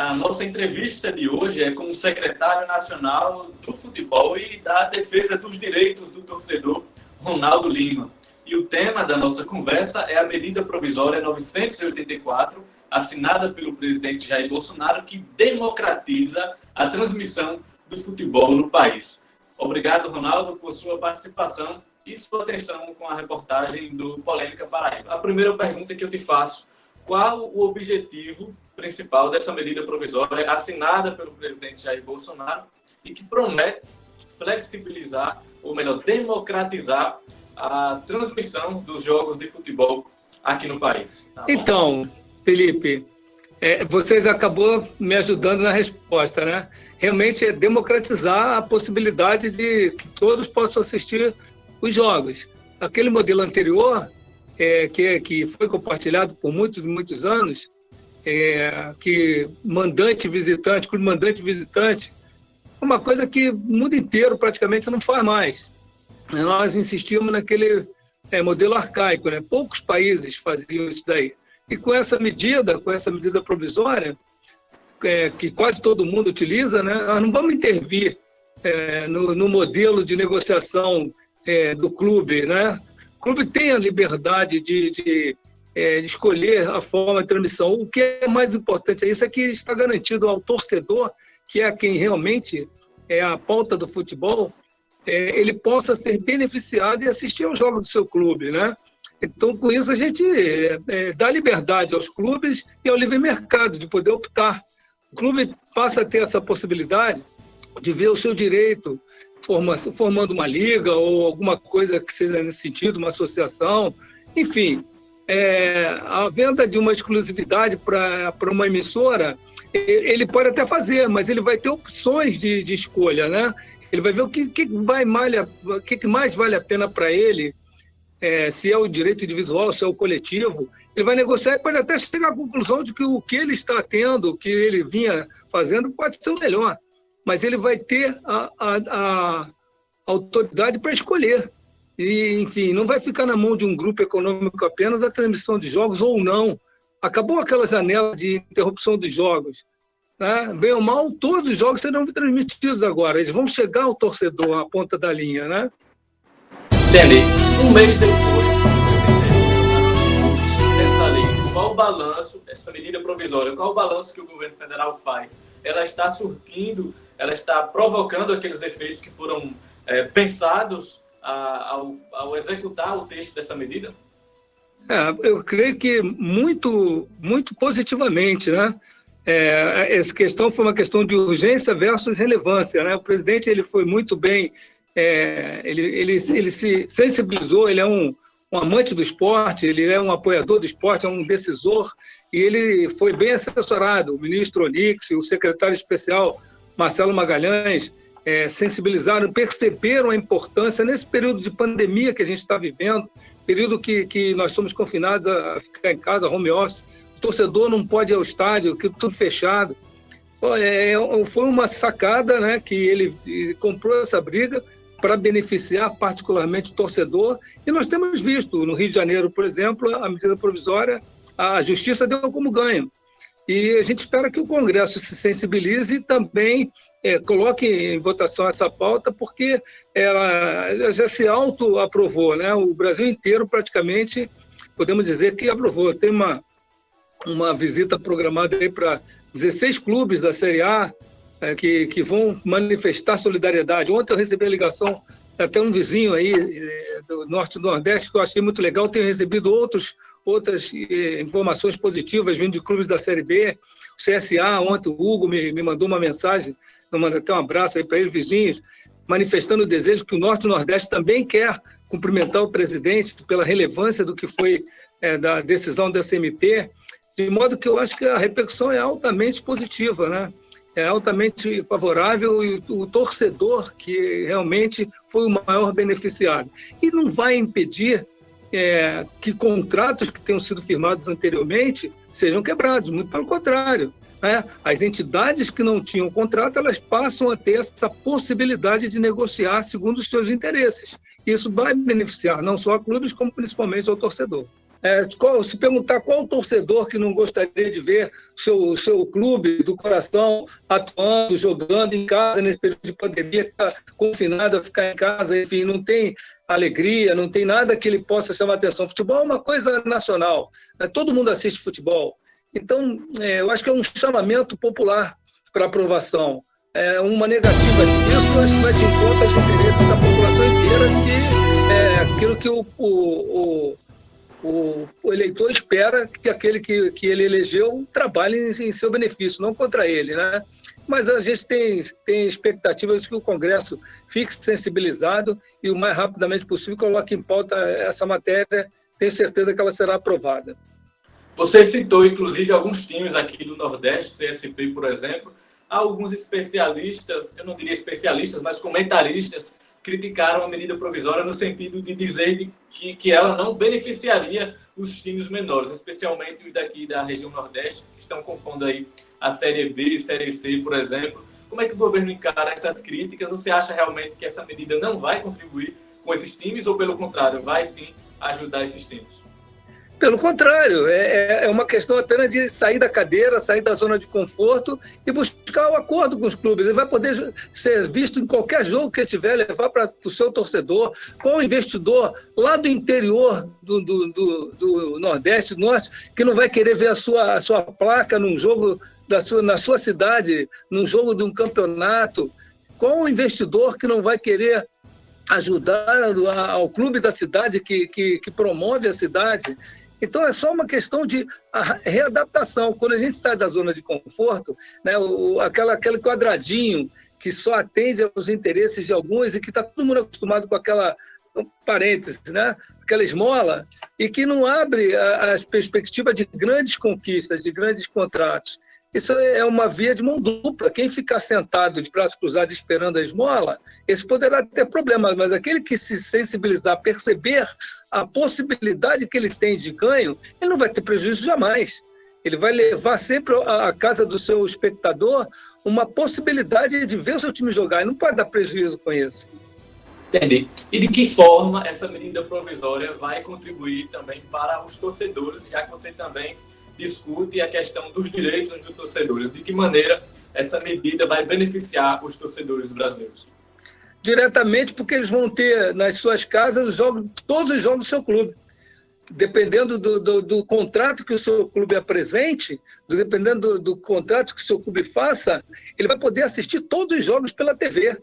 A nossa entrevista de hoje é com o secretário nacional do futebol e da defesa dos direitos do torcedor, Ronaldo Lima. E o tema da nossa conversa é a medida provisória 984, assinada pelo presidente Jair Bolsonaro, que democratiza a transmissão do futebol no país. Obrigado, Ronaldo, por sua participação e sua atenção com a reportagem do Polêmica Paraíba. A primeira pergunta que eu te faço: qual o objetivo principal dessa medida provisória assinada pelo presidente Jair Bolsonaro e que promete flexibilizar, ou melhor, democratizar a transmissão dos jogos de futebol aqui no país? Tá bom? Então, Felipe, vocês acabou me ajudando na resposta, né? Realmente é democratizar a possibilidade de que todos possam assistir os jogos. Aquele modelo anterior, que foi compartilhado por muitos anos, que mandante-visitante, clube mandante-visitante, é uma coisa que o mundo inteiro praticamente não faz mais. Nós insistimos naquele modelo arcaico, né? Poucos países faziam isso daí. E com essa medida provisória, que quase todo mundo utiliza, né? Nós não vamos intervir no modelo de negociação do clube, né? O clube tem a liberdade de escolher a forma de transmissão. O que é mais importante é que está garantido ao torcedor, que é quem realmente é a pauta do futebol, ele possa ser beneficiado e assistir aos jogos do seu clube, né? Então, com isso, a gente dá liberdade aos clubes e ao livre mercado de poder optar. O clube passa a ter essa possibilidade de ver o seu direito formando uma liga ou alguma coisa que seja nesse sentido, uma associação, enfim. A venda de uma exclusividade para uma emissora, ele pode até fazer, mas ele vai ter opções de escolha, né? Ele vai ver o que mais vale a pena para ele, se é o direito individual, se é o coletivo. Ele vai negociar e pode até chegar à conclusão de que o que ele está tendo, o que ele vinha fazendo, pode ser o melhor. Mas ele vai ter a autoridade para escolher. E, enfim, não vai ficar na mão de um grupo econômico apenas a transmissão de jogos ou não. Acabou aquela janela de interrupção dos jogos, né? Bem ou mal, todos os jogos serão transmitidos agora. Eles vão chegar ao torcedor, à ponta da linha, né? Entendi. Um mês depois dessa lei, qual o balanço, essa medida provisória, qual o balanço que o governo federal faz? Ela está surtindo, ela está provocando aqueles efeitos que foram pensados ao executar o texto dessa medida? Eu creio que muito positivamente, né? Essa questão foi uma questão de urgência versus relevância, né? O presidente ele foi muito bem, ele se sensibilizou, ele é um amante do esporte, ele é um apoiador do esporte, é um decisor, e ele foi bem assessorado. O ministro Onix, o secretário especial Marcelo Magalhães, sensibilizaram, perceberam a importância nesse período de pandemia que a gente está vivendo, período que nós somos confinados a ficar em casa, home office. O torcedor não pode ir ao estádio, tudo fechado. Foi uma sacada, né, que ele comprou essa briga para beneficiar particularmente o torcedor. E nós temos visto, no Rio de Janeiro, por exemplo, a medida provisória, a Justiça deu como ganho. E a gente espera que o Congresso se sensibilize e também coloque em votação essa pauta, porque ela já se auto-aprovou, né? O Brasil inteiro, praticamente, podemos dizer que aprovou. Tem uma visita programada aí para 16 clubes da Série A que vão manifestar solidariedade. Ontem eu recebi a ligação até um vizinho aí do Norte e Nordeste, que eu achei muito legal. Tenho recebido outras informações positivas vindo de clubes da Série B. O CSA, ontem o Hugo me mandou uma mensagem, mandou até um abraço aí para eles, vizinhos, manifestando o desejo que o Norte e o Nordeste também quer cumprimentar o presidente pela relevância do que foi da decisão da CMP, de modo que eu acho que a repercussão é altamente positiva, né? É altamente favorável, e o torcedor que realmente foi o maior beneficiado. E não vai impedir que contratos que tenham sido firmados anteriormente sejam quebrados, muito pelo contrário, né? As entidades que não tinham contrato, elas passam a ter essa possibilidade de negociar segundo os seus interesses. Isso vai beneficiar não só a clubes, como principalmente ao torcedor. Se perguntar qual o torcedor que não gostaria de ver o seu clube do coração atuando, jogando em casa nesse período de pandemia, que está confinado a ficar em casa, enfim, não tem alegria, não tem nada que ele possa chamar atenção. Futebol é uma coisa nacional, né? Todo mundo assiste futebol. Então, eu acho que é um chamamento popular para aprovação. Uma negativa disso, acho que vai de encontro aos interesses da população inteira, que é aquilo que o eleitor espera que aquele que ele elegeu trabalhe em seu benefício, não contra ele, né? Mas a gente tem expectativas de que o Congresso fique sensibilizado e o mais rapidamente possível coloque em pauta essa matéria. Tenho certeza que ela será aprovada. Você citou, inclusive, alguns times aqui do Nordeste, CSP, por exemplo. Alguns especialistas, eu não diria especialistas, mas comentaristas, criticaram a medida provisória no sentido de dizer que ela não beneficiaria os times menores, especialmente os daqui da região Nordeste, que estão compondo aí a Série B e Série C, por exemplo. Como é que o governo encara essas críticas? Você acha realmente que essa medida não vai contribuir com esses times ou, pelo contrário, vai sim ajudar esses times? Pelo contrário, é uma questão apenas de sair da cadeira, sair da zona de conforto e buscar o acordo com os clubes. Ele vai poder ser visto em qualquer jogo que ele tiver, levar para o seu torcedor, com o investidor lá do interior do Nordeste, do Norte, que não vai querer ver a sua placa num jogo na sua cidade, num jogo de um campeonato, com o investidor que não vai querer ajudar ao clube da cidade que promove a cidade. Então, é só uma questão de readaptação. Quando a gente sai da zona de conforto, né, aquele quadradinho que só atende aos interesses de alguns e que está todo mundo acostumado com aquela parênteses, né, aquela esmola, e que não abre as perspectivas de grandes conquistas, de grandes contratos. Isso é uma via de mão dupla. Quem ficar sentado de braços cruzados esperando a esmola, esse poderá ter problemas, mas aquele que se sensibilizar, perceber a possibilidade que ele tem de ganho, ele não vai ter prejuízo jamais. Ele vai levar sempre à casa do seu espectador uma possibilidade de ver o seu time jogar. Ele não pode dar prejuízo com isso. Entendi. E de que forma essa medida provisória vai contribuir também para os torcedores, já que você também discute a questão dos direitos dos torcedores? De que maneira essa medida vai beneficiar os torcedores brasileiros? Diretamente, porque eles vão ter nas suas casas todos os jogos do seu clube. Dependendo do contrato que o seu clube apresente, dependendo do contrato que o seu clube faça, ele vai poder assistir todos os jogos pela TV,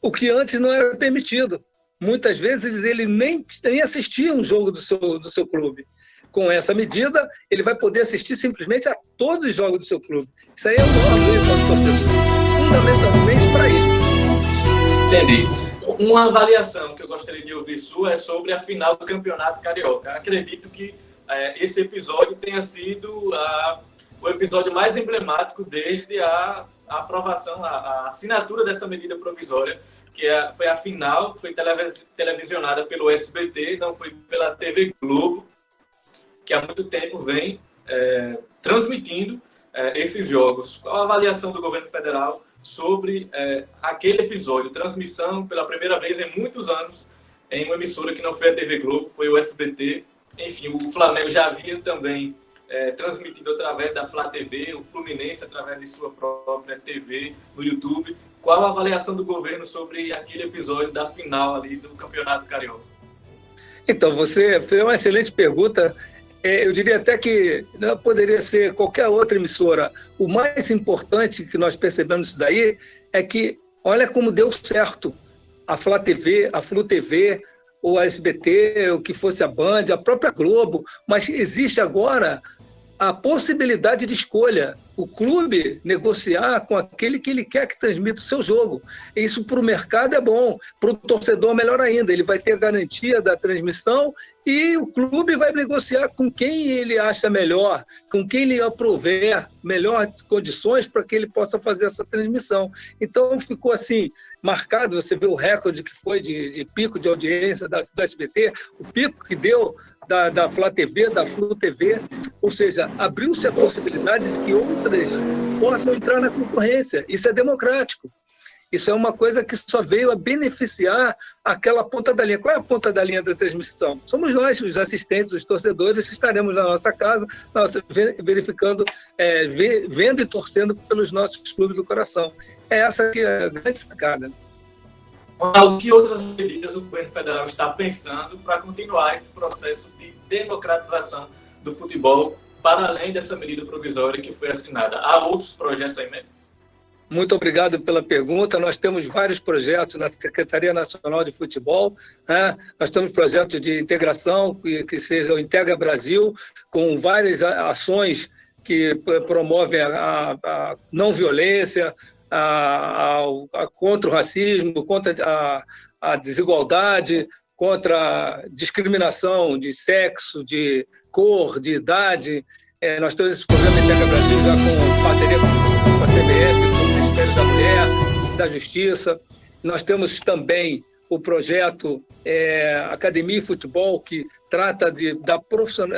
o que antes não era permitido. Muitas vezes ele nem assistia um jogo do seu clube. Com essa medida, ele vai poder assistir simplesmente a todos os jogos do seu clube. Isso aí é o maior ganho para o torcedor, fundamentalmente para isso. Entendi. Uma avaliação que eu gostaria de ouvir sua é sobre a final do Campeonato Carioca. Acredito que esse episódio tenha sido o episódio mais emblemático desde a aprovação, a assinatura dessa medida provisória, que foi a final, que foi televisionada pelo SBT, não foi pela TV Globo, que há muito tempo vem transmitindo esses jogos. Qual a avaliação do governo federal sobre aquele episódio? Transmissão pela primeira vez em muitos anos em uma emissora que não foi a TV Globo, foi o SBT. Enfim, o Flamengo já havia também transmitido através da Flá TV, o Fluminense através de sua própria TV no YouTube. Qual a avaliação do governo sobre aquele episódio da final ali do Campeonato Carioca? Então, você fez uma excelente pergunta. Eu diria até que não poderia ser qualquer outra emissora. O mais importante que nós percebemos isso daí é que, olha como deu certo a Flá TV, a Flu TV, o SBT, o que fosse a Band, a própria Globo, mas existe agora a possibilidade de escolha. O clube negociar com aquele que ele quer que transmita o seu jogo. Isso para o mercado é bom, para o torcedor melhor ainda. Ele vai ter a garantia da transmissão e o clube vai negociar com quem ele acha melhor, com quem ele aprover melhores condições para que ele possa fazer essa transmissão. Então ficou assim, marcado, você vê o recorde que foi de pico de audiência da SBT, o pico que deu da Flá TV, da Flu TV, ou seja, abriu-se a possibilidade de que outras possam entrar na concorrência. Isso é democrático. Isso é uma coisa que só veio a beneficiar aquela ponta da linha. Qual é a ponta da linha da transmissão? Somos nós, os assistentes, os torcedores, que estaremos na nossa casa, verificando, vendo e torcendo pelos nossos clubes do coração. É essa que é a grande sacada. O que outras medidas o governo federal está pensando para continuar esse processo de democratização do futebol, para além dessa medida provisória que foi assinada? Há outros projetos em mente? Muito obrigado pela pergunta. Nós temos vários projetos na Secretaria Nacional de Futebol, né? Nós temos projetos de integração, que seja o Integra Brasil, com várias ações que promovem a não violência, contra o racismo, contra a desigualdade, contra a discriminação de sexo, de cor, de idade. Nós temos esse programa Integra Brasil já com parceria com a CBF, com o Ministério da Mulher, da Justiça. Nós temos também o projeto Academia e Futebol, que trata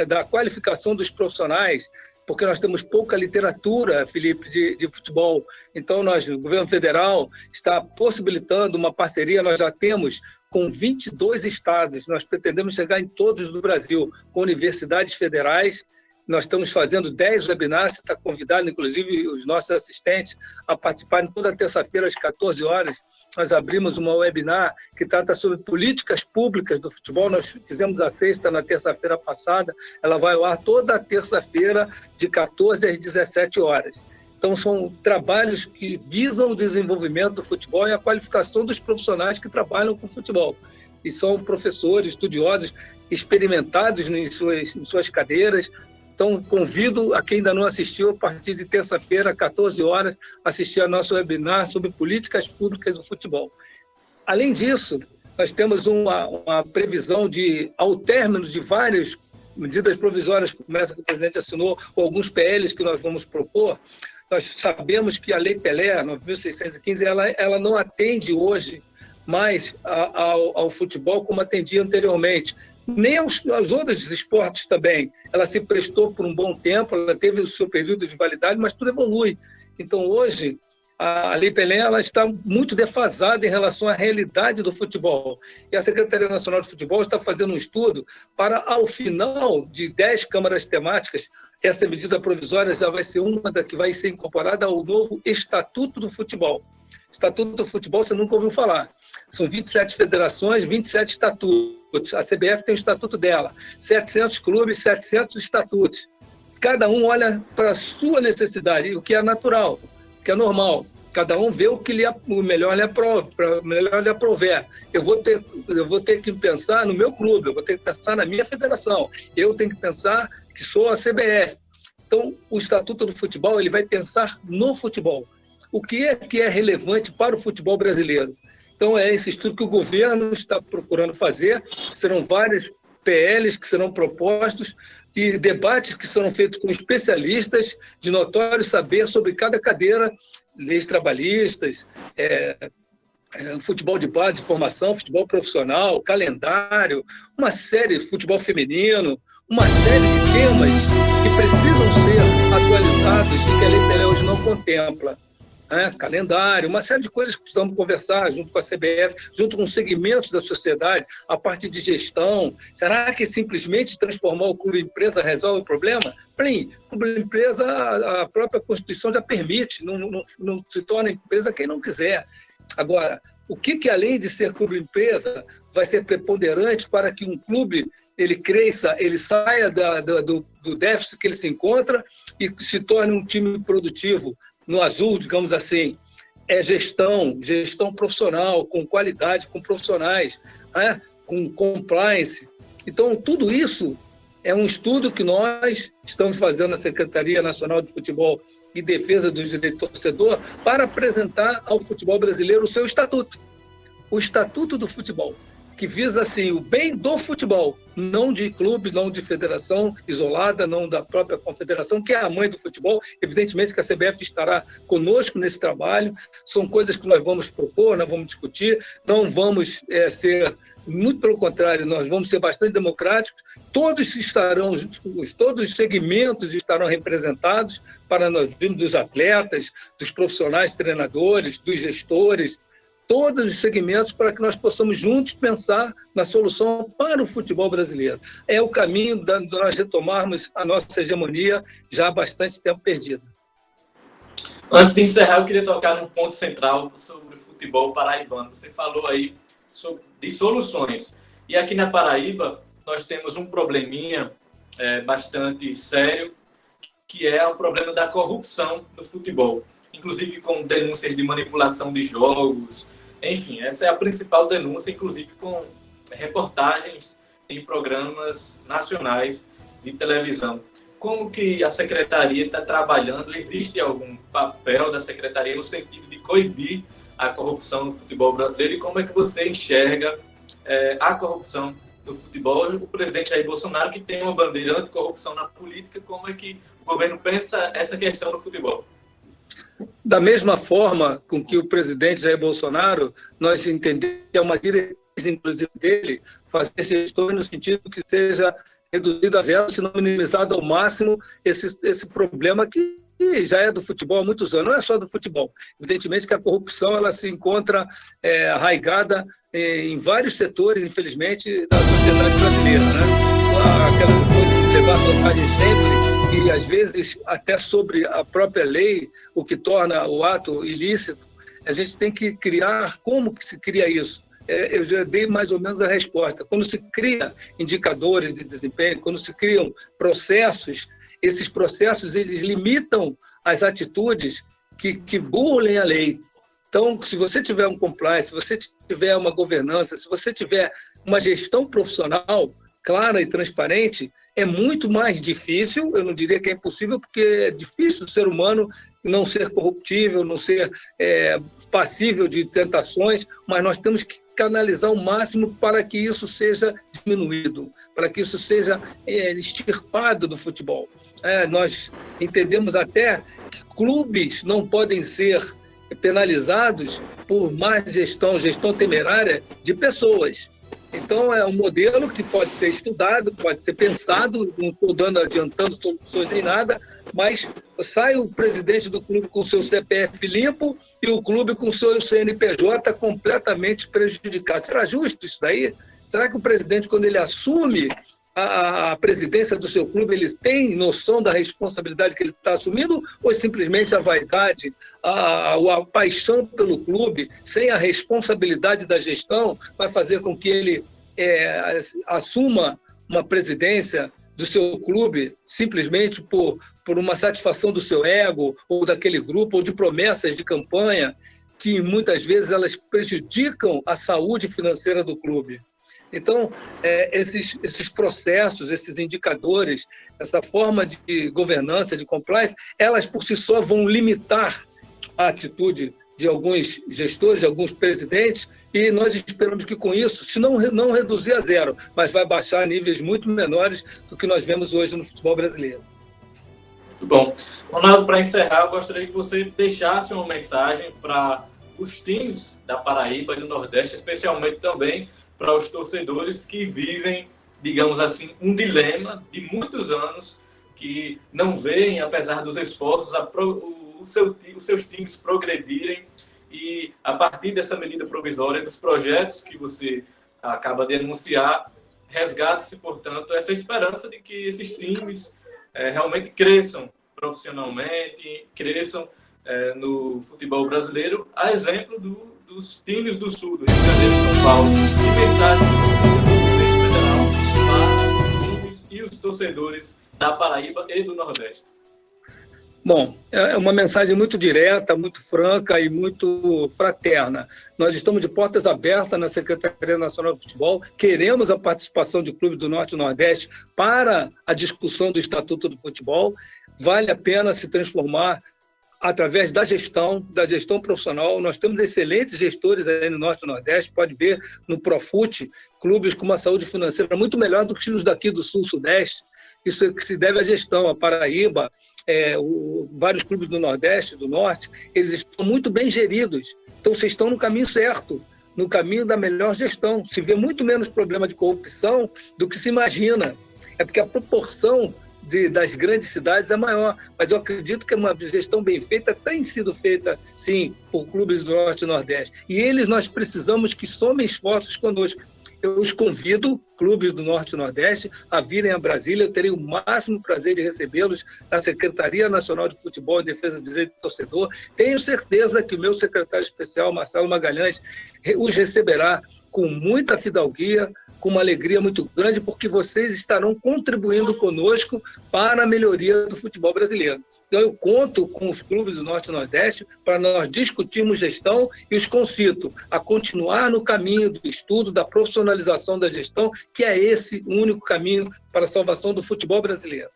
da qualificação dos profissionais, porque nós temos pouca literatura, Felipe, de futebol. Então, o governo federal está possibilitando uma parceria, nós já temos com 22 estados, nós pretendemos chegar em todos do Brasil, com universidades federais. Nós estamos fazendo 10 webinars, você está convidado, inclusive, os nossos assistentes, a participarem toda terça-feira, às 14 horas. Nós abrimos uma webinar que trata sobre políticas públicas do futebol. Nós fizemos a sexta na terça-feira passada. Ela vai ao ar toda terça-feira, de 14 às 17 horas. Então, são trabalhos que visam o desenvolvimento do futebol e a qualificação dos profissionais que trabalham com futebol. E são professores, estudiosos, experimentados em suas cadeiras. Então, convido a quem ainda não assistiu, a partir de terça-feira, 14 horas, assistir a nosso webinar sobre políticas públicas do futebol. Além disso, nós temos uma previsão ao término de várias medidas provisórias que o presidente assinou, ou alguns PLs que nós vamos propor. Nós sabemos que a Lei Pelé, 9.615, ela não atende hoje mais ao futebol como atendia anteriormente. Nem aos outros esportes também. Ela se prestou por um bom tempo, ela teve o seu período de validade, mas tudo evolui. Então, hoje, a Lei Pelé ela está muito defasada em relação à realidade do futebol. E a Secretaria Nacional de Futebol está fazendo um estudo para, ao final de 10 câmaras temáticas, essa medida provisória já vai ser uma da que vai ser incorporada ao novo Estatuto do Futebol. Estatuto do Futebol você nunca ouviu falar. São 27 federações, 27 estatutos. A CBF tem o estatuto dela. 700 clubes, 700 estatutos. Cada um olha para a sua necessidade, o que é natural, o que é normal. Cada um vê o que o melhor lhe aprover. Eu vou ter que pensar no meu clube, eu vou ter que pensar na minha federação. Eu tenho que pensar que sou a CBF. Então, o Estatuto do Futebol ele vai pensar no futebol. O que é relevante para o futebol brasileiro? Então, é esse estudo que o governo está procurando fazer. Serão vários PLs que serão propostos e debates que serão feitos com especialistas de notório saber sobre cada cadeira, leis trabalhistas, futebol de base, formação, futebol profissional, calendário, uma série de futebol feminino, uma série de temas que precisam ser atualizados e que a Lei Pelé hoje não contempla. Calendário, uma série de coisas que precisamos conversar junto com a CBF, junto com segmentos da sociedade, a parte de gestão. Será que simplesmente transformar o clube em empresa resolve o problema? Bem, clube empresa, a própria Constituição já permite, não se torna empresa quem não quiser. Agora, o que além de ser clube empresa, vai ser preponderante para que um clube ele cresça, ele saia do déficit que ele se encontra e se torne um time produtivo, no azul, digamos assim, é gestão profissional, com qualidade, com profissionais, com compliance. Então, tudo isso é um estudo que nós estamos fazendo na Secretaria Nacional de Futebol e Defesa dos Direitos do Torcedor para apresentar ao futebol brasileiro o seu estatuto. O Estatuto do Futebol, que visa assim, o bem do futebol, não de clube, não de federação isolada, não da própria confederação, que é a mãe do futebol. Evidentemente que a CBF estará conosco nesse trabalho, são coisas que nós vamos propor, nós vamos discutir, não vamos ser, muito pelo contrário, nós vamos ser bastante democráticos, todos os segmentos estarão representados, para nós virmos dos atletas, dos profissionais treinadores, dos gestores, todos os segmentos para que nós possamos juntos pensar na solução para o futebol brasileiro. É o caminho de nós retomarmos a nossa hegemonia já há bastante tempo perdida. Antes de encerrar, eu queria tocar num ponto central sobre o futebol paraibano. Você falou aí de soluções. E aqui na Paraíba, nós temos um probleminha bastante sério, que é o problema da corrupção no futebol. Inclusive com denúncias de manipulação de jogos. Enfim, essa é a principal denúncia, inclusive com reportagens em programas nacionais de televisão. Como que a Secretaria está trabalhando? Existe algum papel da Secretaria no sentido de coibir a corrupção no futebol brasileiro? E como é que você enxerga a corrupção no futebol? O presidente Jair Bolsonaro, que tem uma bandeira anticorrupção na política, como é que o governo pensa essa questão no futebol? Da mesma forma com que o presidente Jair Bolsonaro, nós entendemos que é uma diretriz, inclusive, dele, fazer gestões no sentido que seja reduzido a zero, se não minimizado ao máximo esse problema que já é do futebol há muitos anos. Não é só do futebol. Evidentemente que a corrupção ela se encontra arraigada em vários setores, infelizmente, da sociedade brasileira, né? Aquela coisa de levar vantagem sempre, e às vezes até sobre a própria lei, o que torna o ato ilícito, a gente tem que criar, como que se cria isso? Eu já dei mais ou menos a resposta. Quando se cria indicadores de desempenho, quando se criam processos, esses processos eles limitam as atitudes que burlem a lei. Então, se você tiver um compliance, se você tiver uma governança, se você tiver uma gestão profissional clara e transparente, é muito mais difícil, eu não diria que é impossível, porque é difícil o ser humano não ser corruptível, não ser passível de tentações, mas nós temos que canalizar o máximo para que isso seja diminuído, para que isso seja extirpado do futebol. Nós entendemos até que clubes não podem ser penalizados por má gestão temerária de pessoas. Então, é um modelo que pode ser estudado, pode ser pensado, não estou adiantando soluções nem nada, mas sai o presidente do clube com o seu CPF limpo e o clube com o seu CNPJ completamente prejudicado. Será justo isso daí? Será que o presidente, quando ele assume a presidência do seu clube, ele tem noção da responsabilidade que ele está assumindo, ou simplesmente a vaidade, a paixão pelo clube, sem a responsabilidade da gestão, vai fazer com que ele assuma uma presidência do seu clube simplesmente por uma satisfação do seu ego, ou daquele grupo, ou de promessas de campanha, que muitas vezes elas prejudicam a saúde financeira do clube. Então, esses processos, esses indicadores, essa forma de governança, de compliance, elas por si só vão limitar a atitude de alguns gestores, de alguns presidentes, e nós esperamos que com isso, se não reduzir a zero, mas vai baixar a níveis muito menores do que nós vemos hoje no futebol brasileiro. Muito bom. Ronaldo, para encerrar, eu gostaria que você deixasse uma mensagem para os times da Paraíba e do Nordeste, especialmente também para os torcedores que vivem, digamos assim, um dilema de muitos anos, que não veem, apesar dos esforços, os seus times progredirem, e a partir dessa medida provisória, dos projetos que você acaba de anunciar, resgata-se, portanto, essa esperança de que esses times realmente cresçam profissionalmente, cresçam no futebol brasileiro, a exemplo dos times do Sul, do Rio de Janeiro e São Paulo. E mensagem do governo federal para os clubes e os torcedores da Paraíba e do Nordeste. Bom, é uma mensagem muito direta, muito franca e muito fraterna. Nós estamos de portas abertas na Secretaria Nacional de Futebol, queremos a participação de clubes do Norte e Nordeste para a discussão do Estatuto do Futebol. Vale a pena se transformar através da gestão profissional. Nós temos excelentes gestores aí no Norte e Nordeste, pode ver no Profut, clubes com uma saúde financeira muito melhor do que os daqui do Sul-Sudeste. Isso é que se deve à gestão. A Paraíba, vários clubes do Nordeste, do Norte, eles estão muito bem geridos. Então, vocês estão no caminho certo, no caminho da melhor gestão. Se vê muito menos problema de corrupção do que se imagina. É porque a proporção das grandes cidades é maior, mas eu acredito que uma gestão bem feita tem sido feita, sim, por clubes do Norte e Nordeste. E nós precisamos que somem esforços conosco. Eu os convido, clubes do Norte e Nordeste, a virem a Brasília. Eu terei o máximo prazer de recebê-los na Secretaria Nacional de Futebol e Defesa do Direito do Torcedor. Tenho certeza que o meu secretário especial, Marcelo Magalhães, os receberá com muita fidalguia, com uma alegria muito grande, porque vocês estarão contribuindo conosco para a melhoria do futebol brasileiro. Então, eu conto com os clubes do Norte e Nordeste para nós discutirmos gestão e os concito a continuar no caminho do estudo, da profissionalização da gestão, que é esse o único caminho para a salvação do futebol brasileiro.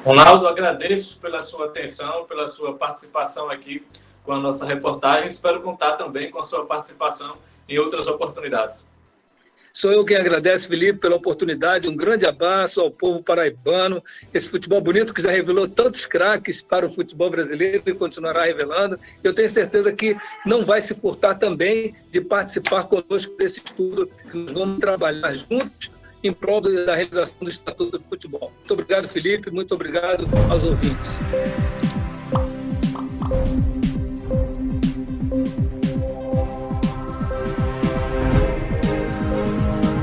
Ronaldo, agradeço pela sua atenção, pela sua participação aqui com a nossa reportagem. Espero contar também com a sua participação em outras oportunidades. Sou eu quem agradece, Felipe, pela oportunidade. Um grande abraço ao povo paraibano. Esse futebol bonito que já revelou tantos craques para o futebol brasileiro e continuará revelando. Eu tenho certeza que não vai se furtar também de participar conosco desse estudo, que nós vamos trabalhar juntos em prol da realização do Estatuto do Futebol. Muito obrigado, Felipe. Muito obrigado aos ouvintes.